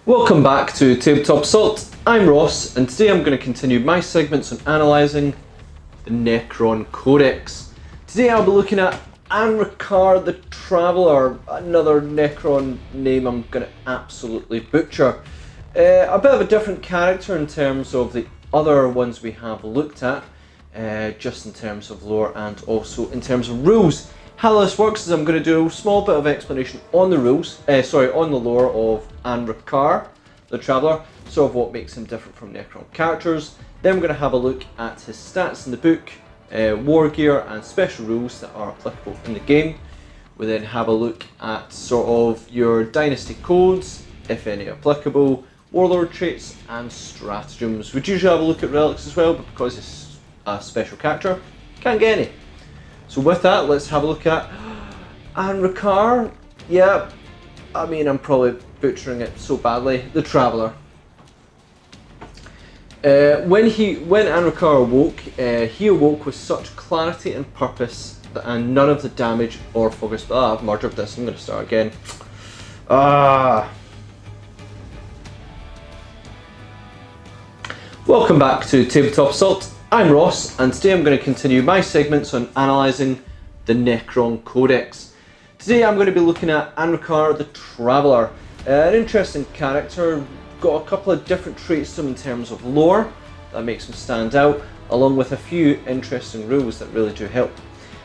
Welcome back to Tabletop Assault. I'm Ross, and today I'm going to continue my segments on analysing the Necron Codex. Today I'll be looking at Anrakyr the Traveller, another Necron name I'm going to absolutely butcher. A bit of a different character in terms of the other ones we have looked at, just in terms of lore and also in terms of rules. How this works is I'm going to do a small bit of explanation on the rules, on the lore of Anrakyr the Traveller, sort of what makes him different from Necron characters. Then we're going to have a look at his stats in the book, war gear and special rules that are applicable in the game. We then have a look at sort of your dynasty codes, if any applicable, warlord traits and stratagems. We'd usually have a look at relics as well, but because it's a special character, can't get any. So with that, let's have a look at Anrakyr. Yeah, I mean, I'm probably butchering it so badly. The Traveller. When Anrakyr awoke, he awoke with such clarity and purpose and none of the damage or focus. I've murdered this. I'm going to start again. Welcome back to Tabletop Assault. I'm Ross, and today I'm going to continue my segments on analysing the Necron Codex. Today I'm going to be looking at Anrakyr the Traveller. An interesting character, got a couple of different traits to him in terms of lore that makes him stand out, along with a few interesting rules that really do help.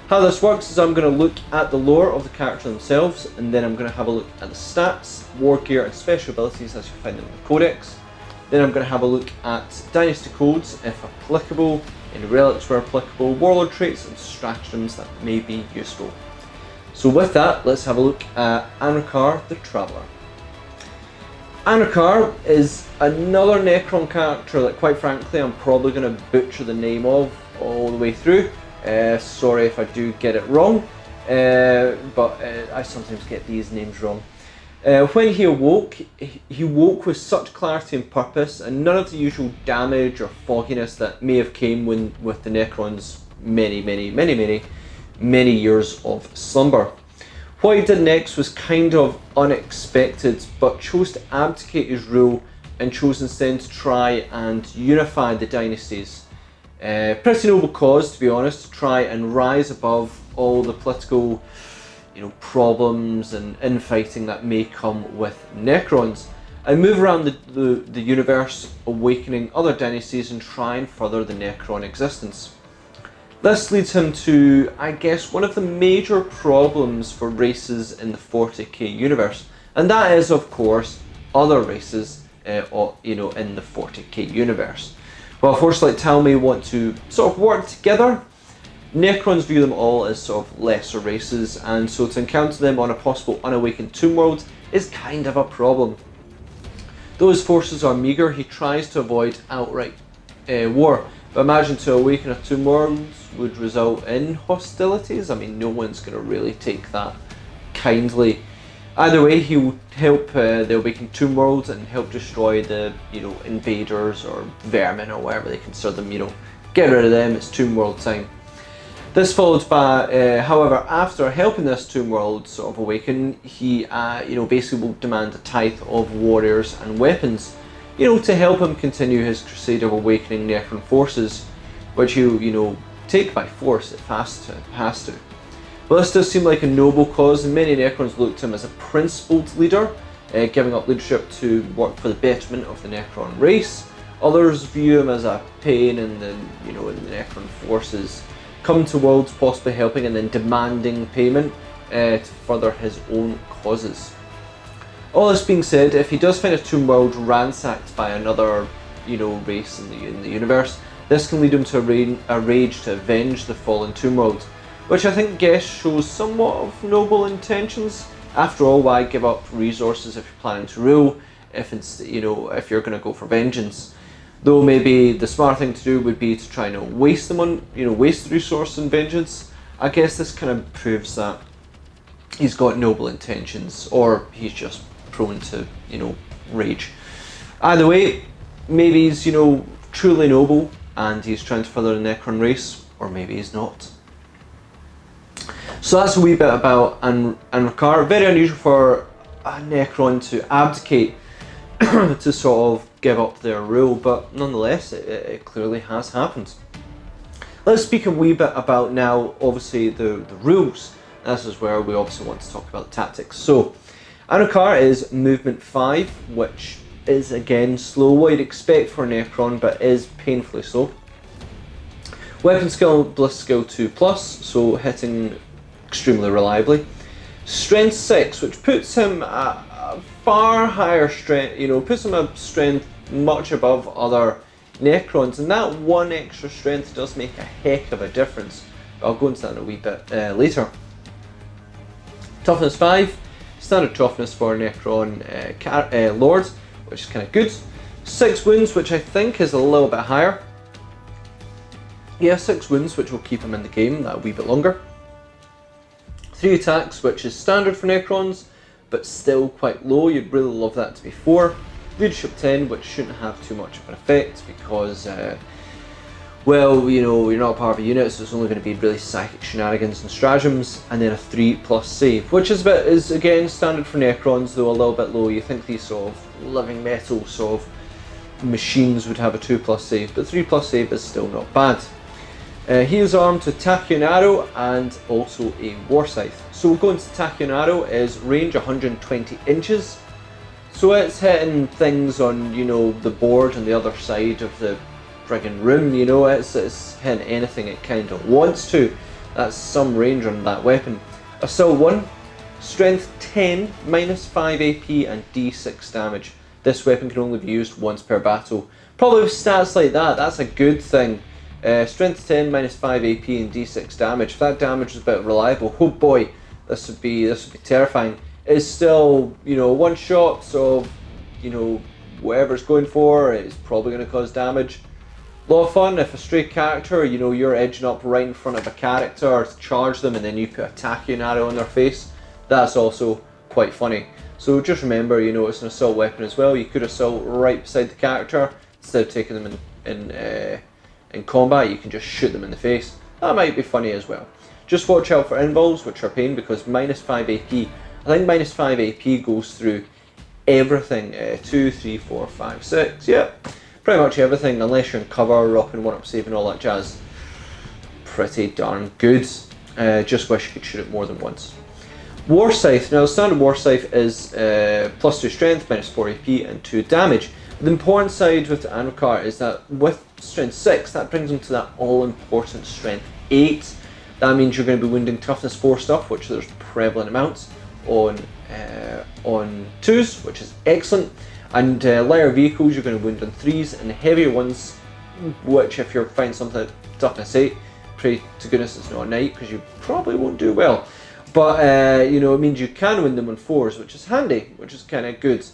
How this works is I'm going to look at the lore of the character themselves, and then I'm going to have a look at the stats, war gear and special abilities as you find them in the Codex. Then I'm going to have a look at dynasty codes, if applicable, any relics where applicable, warlord traits and stratagems that may be useful. So with that, let's have a look at Anrakyr the Traveller. Anrakyr is another Necron character that, quite frankly, I'm probably going to butcher the name of all the way through. Sorry if I do get it wrong, but I sometimes get these names wrong. When he awoke woke with such clarity and purpose, and none of the usual damage or fogginess that may have came with the Necrons' many years of slumber. What he did next was kind of unexpected, but chose to abdicate his rule and chose instead to try and unify the dynasties. Pretty noble cause, to be honest, to try and rise above all the political problems and infighting that may come with Necrons, and move around the universe, awakening other dynasties and try and further the Necron existence. This leads him to, I guess, one of the major problems for races in the 40k universe, and that is, of course, other races in the 40k universe. Well, unfortunately, Talmay want to sort of work together. Necrons view them all as sort of lesser races, and so to encounter them on a possible unawakened tomb world is kind of a problem. Though his forces are meagre, he tries to avoid outright war. But imagine to awaken a tomb world would result in hostilities. I mean, no one's going to really take that kindly. Either way, he will help the awakened tomb world and help destroy the invaders or vermin or whatever they consider them. Get rid of them. It's tomb world time. This followed by, however, after helping this tomb world sort of awaken, he, basically will demand a tithe of warriors and weapons, to help him continue his crusade of awakening Necron forces, which he'll, take by force if has to. Well, this does seem like a noble cause, and many Necrons look to him as a principled leader, giving up leadership to work for the betterment of the Necron race. Others view him as a pain in the, in the Necron forces, come to worlds possibly helping and then demanding payment to further his own causes. All this being said, if he does find a tomb world ransacked by another race in the universe, this can lead him to a rage to avenge the fallen tomb world, which I think shows somewhat of noble intentions. After all, why give up resources if you're planning to rule, if you're going to go for vengeance? Though maybe the smart thing to do would be to try and waste them on, waste the resource on vengeance. I guess this kind of proves that he's got noble intentions, or he's just prone to, rage. Either way, maybe he's, truly noble and he's trying to further the Necron race, or maybe he's not. So that's a wee bit about Anrakyr. Very unusual for a Necron to abdicate to sort of give up their rule, but nonetheless it clearly has happened. Let's speak a wee bit about now obviously the rules. This is where we obviously want to talk about the tactics. So Anrakyr is movement 5, which is again slow, what you'd expect for Necron, but is painfully slow. Weapon skill, bliss skill 2+, so hitting extremely reliably. Strength 6, which puts him at a far higher strength, puts him a strength much above other Necrons, and that one extra strength does make a heck of a difference. I'll go into that in a wee bit later. Toughness 5, standard toughness for Necron Lord, which is kind of good. 6 wounds, which I think is a little bit higher. Yeah, 6 wounds, which will keep him in the game that wee bit longer. 3 attacks, which is standard for Necrons, but still quite low. You'd really love that to be 4. Leadership 10, which shouldn't have too much of an effect because, well, you're not part of a unit, so it's only going to be really psychic shenanigans and stratagems. And then a 3+ save, which is again standard for Necrons, though a little bit low. You think these sort of living metal sort of machines would have a 2+ save, but 3+ save is still not bad. He is armed with Tachyon Arrow and also a Warscythe. So we'll go into Tachyon Arrow is range 120 inches. So it's hitting things on, the board on the other side of the friggin' room, it's hitting anything it kind of wants to. That's some range on that weapon. Assault 1, Strength 10, -5 AP and D6 damage. This weapon can only be used once per battle. Probably with stats like that, that's a good thing. Strength 10, -5 AP and D6 damage. If that damage is a bit reliable, oh boy, this would be terrifying. It's still, one shot, so, whatever it's going for, it's probably going to cause damage. A lot of fun if a stray character, you're edging up right in front of a character to charge them and then you put a Tachyon Arrow in their face. That's also quite funny. So just remember, it's an assault weapon as well. You could assault right beside the character instead of taking them in combat. You can just shoot them in the face. That might be funny as well. Just watch out for invuls, which are pain because -5 AP. I think -5 AP goes through everything. 2, 3, 4, 5, 6. Yeah, pretty much everything unless you're in cover, rocking 1-up save and all that jazz. Pretty darn good. Just wish you could shoot it more than once. Warscythe. Now, standard Warscythe is +2 strength, -4 AP and 2 damage. The important side with the Anrakyr is that with strength 6, that brings him to that all-important strength 8. That means you're going to be wounding toughness 4 stuff, which there's prevalent amounts on 2s, which is excellent. And lighter vehicles, you're going to wound on 3s, and the heavier ones, which if you're fighting something at toughness 8, pray to goodness it's not a knight, because you probably won't do well. But, it means you can win them on 4s, which is handy, which is kind of good.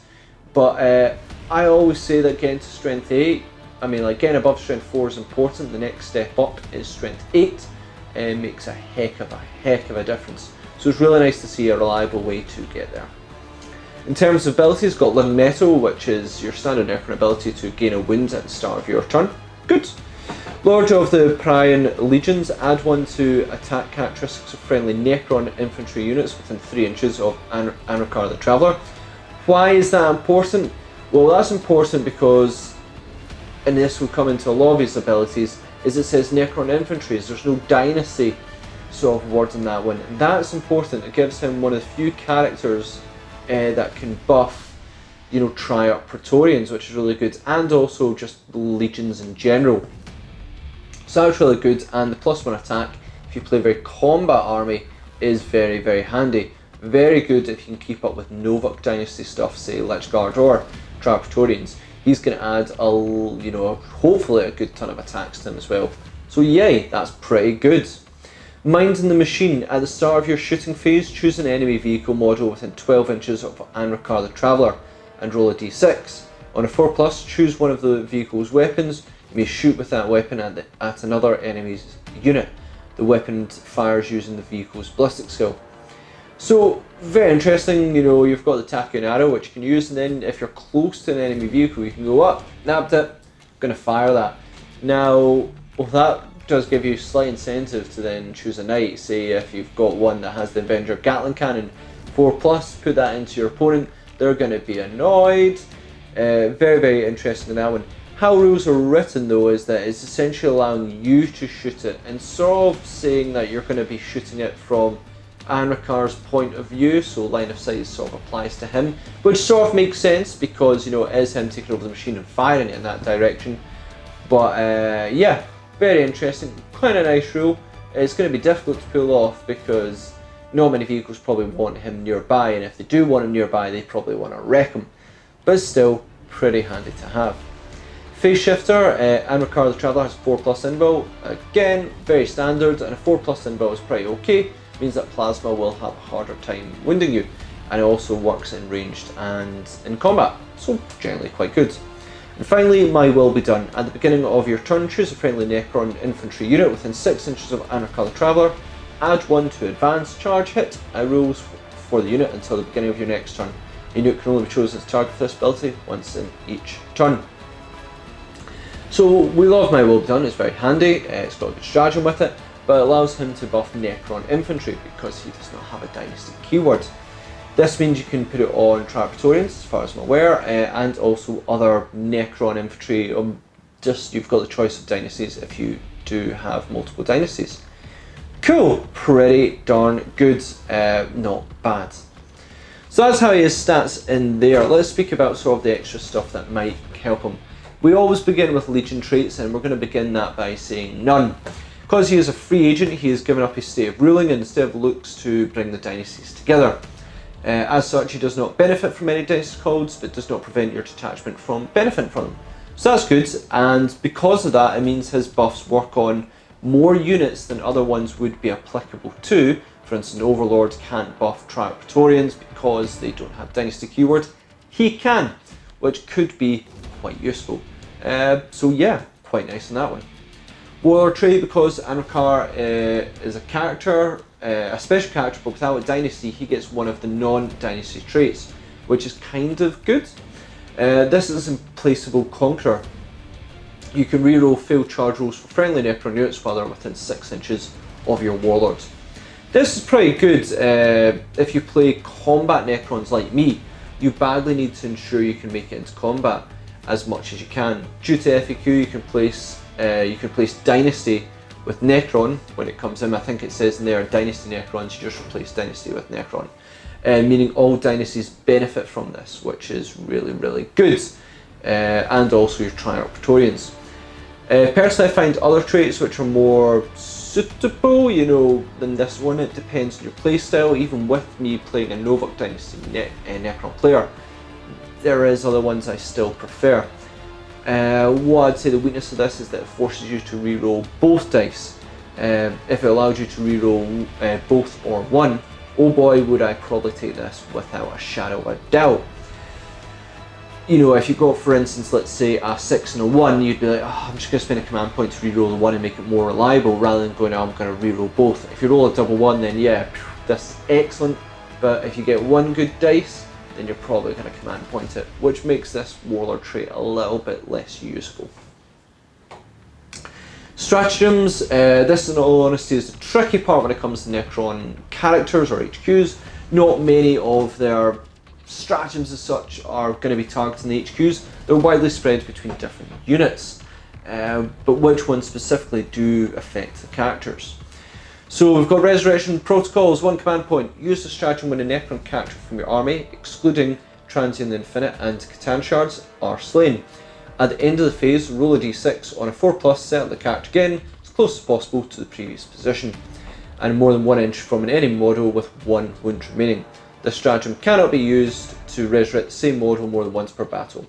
But I always say that getting to strength 8, getting above strength 4 is important. The next step up is strength 8, and makes a heck of a difference. So it's really nice to see a reliable way to get there. In terms of abilities, got Living Metal, which is your standard Necron ability to gain a wound at the start of your turn. Good. Lord of the Pryan Legions, add 1 to attack characteristics of friendly Necron infantry units within 3 inches of Anrakyr the Traveller. Why is that important? Well, that's important because, and this will come into a lot of his abilities, is it says Necron infantries. There's no dynasty sort of word in that one. And that's important. It gives him one of the few characters that can buff, Triarch Praetorians, which is really good, and also just legions in general. So that's really good, and the +1 attack, if you play a very combat army, is very, very handy. Very good if you can keep up with Novuk Dynasty stuff, say Lich Guard or Triarch Praetorians. He's going to add hopefully a good ton of attacks to him as well. So yay, that's pretty good. Mind in the Machine. At the start of your shooting phase, choose an enemy vehicle model within 12 inches of Anrakyr the Traveller and roll a d6. On a 4+, choose one of the vehicle's weapons. You may shoot with that weapon at another enemy's unit. The weapon fires using the vehicle's ballistic skill. So, very interesting, you've got the Tachyon Arrow, which you can use, and then if you're close to an enemy vehicle, you can go up, nabbed it, going to fire that. Now, well, that does give you slight incentive to then choose a knight. Say if you've got one that has the Avenger Gatling Cannon 4+, put that into your opponent, they're going to be annoyed. Very, very interesting in that one. How rules are written though is that it's essentially allowing you to shoot it and sort of saying that you're going to be shooting it from Anrakyr's point of view, so line of sight sort of applies to him, which sort of makes sense because, you know, it is him taking over the machine and firing it in that direction. But yeah, very interesting, quite a nice rule. It's going to be difficult to pull off because not many vehicles probably want him nearby, and if they do want him nearby they probably want to wreck him, but still pretty handy to have. Phase shifter, Anrakyr the Traveller has 4+ inbuilt, again very standard, and a 4+ inbuilt is pretty okay. Means that plasma will have a harder time wounding you, and it also works in ranged and in combat, so generally quite good. And finally, my will be done. At the beginning of your turn, choose a friendly Necron infantry unit within 6 inches of Anrakyr the Traveller, add 1 to advance, charge, hit, rules for the unit until the beginning of your next turn. A unit can only be chosen as target for this ability once in each turn. So we love my will be done, it's very handy, it's got a good stratagem with it, but it allows him to buff Necron infantry because he does not have a dynasty keyword. This means you can put it on Praetorians, as far as I'm aware, and also other Necron infantry. Just you've got the choice of dynasties if you do have multiple dynasties. Cool, pretty darn good, not bad. So that's how his stats in there. Let's speak about sort of the extra stuff that might help him. We always begin with Legion traits, and we're going to begin that by saying none. Because he is a free agent, he has given up his state of ruling and instead looks to bring the dynasties together. As such, he does not benefit from any dynasty codes, but does not prevent your detachment from benefiting from them. So that's good, and because of that, it means his buffs work on more units than other ones would be applicable to. For instance, Overlord can't buff Praetorians because they don't have dynasty keyword. He can, which could be quite useful. So yeah, quite nice on that one. Warlord trait, because Anrakyr is a character, a special character, but without a dynasty, he gets one of the non-dynasty traits, which is kind of good. This is Implacable Conqueror. You can reroll failed charge rolls for friendly Necron units while they're within 6 inches of your Warlords. This is pretty good if you play combat Necrons like me. You badly need to ensure you can make it into combat as much as you can. Due to FAQ, you can place Dynasty with Necron when it comes in. I think it says in there Dynasty Necrons, you just replace Dynasty with Necron. Meaning all dynasties benefit from this, which is really, really good. And also your Triarch Praetorians. Personally, I find other traits which are more suitable, you know, than this one. It depends on your playstyle. Even with me playing a Novak Dynasty Necron player, there is other ones I still prefer. What I'd say the weakness of this is that it forces you to reroll both dice. If it allowed you to reroll both or one, oh boy would I probably take this without a shadow of a doubt. You know, if you got, for instance, let's say a 6 and a 1, you'd be like, oh, I'm just going to spend a command point to reroll the 1 and make it more reliable, rather than going, oh, I'm going to reroll both. If you roll a double 1, then yeah, this is excellent, but if you get one good dice, then you're probably going to command point it, which makes this Warlord trait a little bit less useful. Stratagems, this in all honesty is the tricky part when it comes to Necron characters or HQs. Not many of their stratagems as such are going to be targeting the HQs. They're widely spread between different units, but which ones specifically do affect the characters. So we've got Resurrection Protocols, 1 command point. Use the stratagem when a Necron character from your army, excluding Transient the Infinite and Catan Shards, are slain. At the end of the phase, roll a d6 on a 4+, set up the character again as close as possible to the previous position, and more than 1 inch from an enemy model with 1 wound remaining. This stratagem cannot be used to resurrect the same model more than once per battle.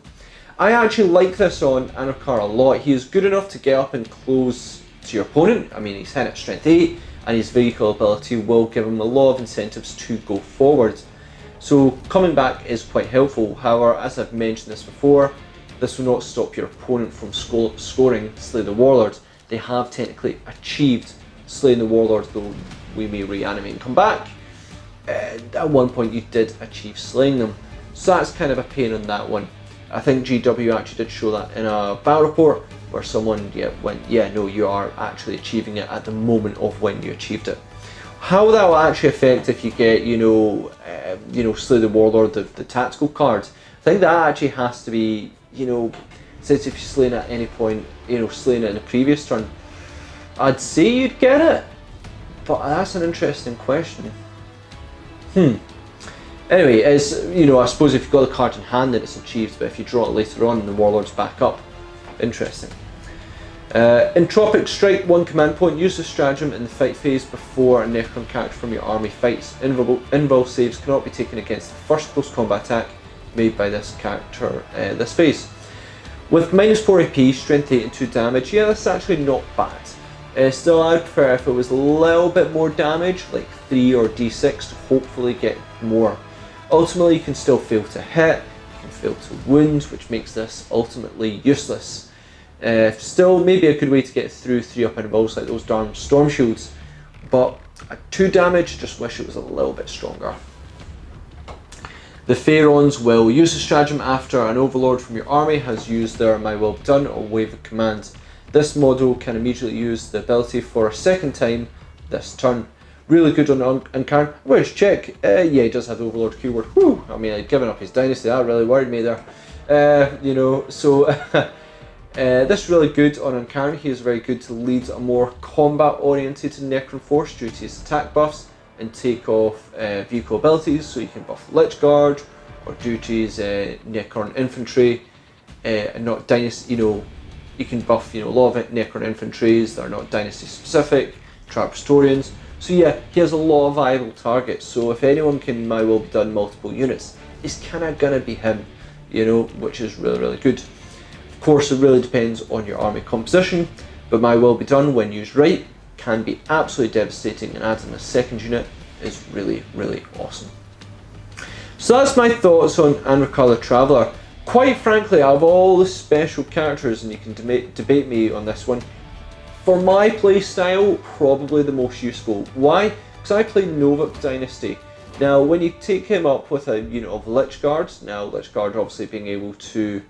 I actually like this on Anrakyr a lot. He is good enough to get up and close to your opponent. I mean, he's hit at strength 8, and his vehicle ability will give him a lot of incentives to go forward. So coming back is quite helpful. However, as I've mentioned this before, this will not stop your opponent from scoring Slay the Warlord. They have technically achieved slaying the Warlord, though we may reanimate and come back. At one point you did achieve slaying them, so that's kind of a pain on that one. I think GW actually did show that in a battle report where someone went, yeah, no, you are actually achieving it at the moment of when you achieved it. How that will actually affect if you get, Slay the Warlord, the tactical card, I think that actually has to be, you know, since if you're slain at any point, you know, slain it in the previous turn, I'd say you'd get it, but that's an interesting question. Anyway, as you know, I suppose if you've got the card in hand then it's achieved, but if you draw it later on the Warlord's back up. Interesting. Entropic Strike, 1 command point. Use the stratagem in the fight phase before a Necron character from your army fights. Invuln saves cannot be taken against the first close combat attack made by this character this phase. With -4 AP, strength 8 and 2 damage, yeah, that's actually not bad. Still, I'd prefer if it was a little bit more damage, like 3 or D6, to hopefully get more. Ultimately, you can still fail to hit, you can fail to wound, which makes this ultimately useless. Still, maybe a good way to get through 3-up invulns like those darn storm shields, but at 2 damage, just wish it was a little bit stronger. The Pharaons will use the stratagem after an Overlord from your army has used their My Will Be Done or Wave of Command. This model can immediately use the ability for a second time this turn. Really good on Anrakyr. Where's check? Yeah, he does have the Overlord keyword. Whew! I mean, I'd given up his dynasty, that really worried me there. You know, so this is really good on Anrakyr. He is very good to lead a more combat oriented Necron force due to his attack buffs and take off vehicle abilities, so you can buff Lich Guard or due to his Necron infantry and not dynasty, you know, you can buff, you know, a lot of Necron infantries that are not dynasty specific, trap Historians. So yeah, he has a lot of viable targets, so if anyone can My Will Be Done multiple units, it's kind of gonna be him, you know, which is really, really good. Of course, it really depends on your army composition, but My Will Be Done, when used right, can be absolutely devastating, and adding a second unit is really, really awesome. So that's my thoughts on Anrakyr the Traveller. Quite frankly, out of all the special characters, and you can debate me on this one, for my playstyle, probably the most useful. Why? Because I play Novuk Dynasty. Now, when you take him up with a unit of Lich Guards, now Lich Guard obviously being able to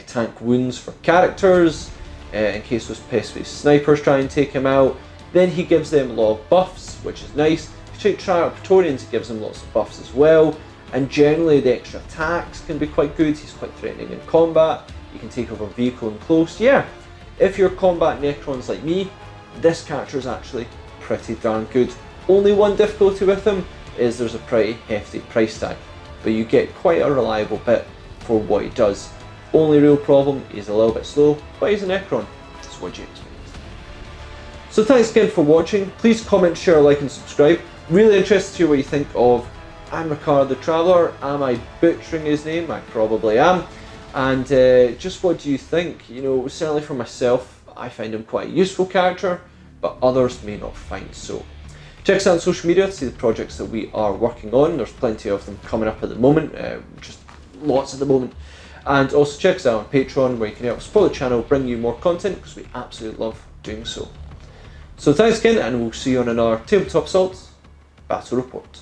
tank wounds for characters, in case those pest-faced snipers try and take him out, then he gives them a lot of buffs, which is nice. If you take Triarch Praetorians, it gives them lots of buffs as well, and generally the extra attacks can be quite good. He's quite threatening in combat, you can take over a vehicle in close. Yeah, if you're combat Necrons like me, this character is actually pretty darn good. Only one difficulty with him is there's a pretty hefty price tag, but you get quite a reliable bit for what he does. Only real problem, he's a little bit slow, but he's a Necron, so what do you expect? So thanks again for watching. Please comment, share, like and subscribe. Really interested to hear what you think of Anrakyr the Traveller. Am I butchering his name? I probably am. And just what do you think? You know, certainly for myself, I find him quite a useful character, but others may not find so. Check us out on social media to see the projects that we are working on. There's plenty of them coming up at the moment, just lots at the moment. And also check us out on Patreon, where you can help support the channel, bring you more content, because we absolutely love doing so. So thanks again, and we'll see you on another Tabletop Assault Battle Report.